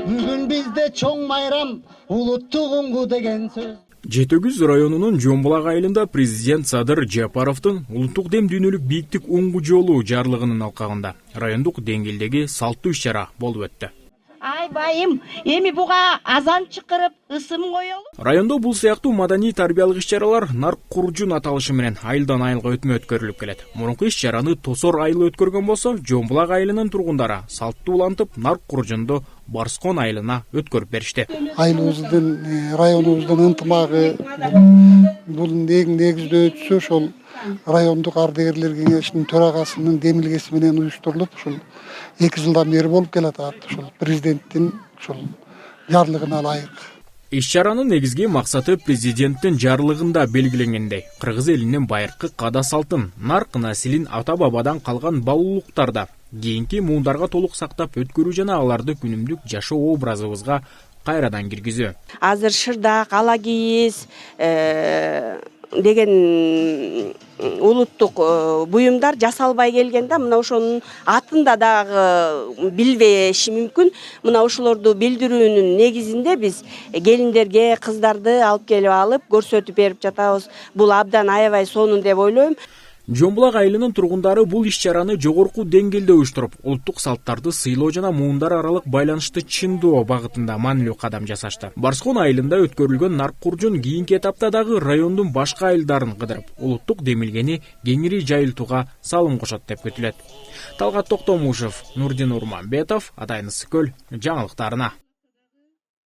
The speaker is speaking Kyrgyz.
Бүгүн бизде чоң майрам, улуттук уңгу деген сөз. Жетегүз районунун Жомбулак айылында президент Садыр Жапаровдун улуттук дем дүйнөлүк бийиктик уңгу жолу жарлыгынын алкагында райондук деңгээлдеги салттуу иш-чара болуп өттү. Ай байым, эми буга азан чыкырып, ысым коелу. Райондо бул сыяктуу маданий тарбиялык иш-чаралар Нарк Куржун аталышы менен айылдан айылга өтмө өткөрүлүп келет. Мурунку иш-чараны Тосор айылы өткөргөн болсо, Жомбулак айылынын тургундары салттуу улантып Нарк Куржунду Барскон айылына өткөрүп беришти. Айылыбыздын, районубуздун ынтымагы бул негизде өтсө, ошол райондук ардагерлер кеңешинин төрагасынын демилгеси менен уюштурулуп, ушул 2 жылдан бери болуп келатат. Ушул президенттин ушул жарлыгына ылайык. Иш-чаранын негизги максаты президенттин жарлыгында белгиленгендей, кыргыз элинин байыркы када салтын, нарк населин ата-бабадан калган баалуулуктарда кийинки муундарга толук сактап өткөрүү жана аларды күнүмдүк жашоо образыбызга кайрадан киргизүү. Азыр шырдак, ала кийиз деген улуттук буюмдар жасалбай келген да, мына ошонун атын дагы билбеши мүмкүн. Мына ошолорду билдирүүнүн негизинде биз келиндерге, кыздарды алып келип алып көрсөтүп берип жатабыз. Бул абдан аябай сонун деп ойлойм. Жомбулак айылынын тургундары бул иш-чараны жогорку деңгээлде уюштуруп, улуттук салттарды сыйлоо жана муундар аралык байланышты чыңдоо багытында маанилүү кадам жасашты. Барскон айылында өткөрүлгөн Нарк Куржун кийинки этапта дагы райондун башка айылдарын кыдырып, улуттук демилгени кеңири жайылтууга салым кошот деп күтүлөт. Талгат Токтомушев, Нурдин Урманбетов, Атайын Ысыкөл жаңылыктарына.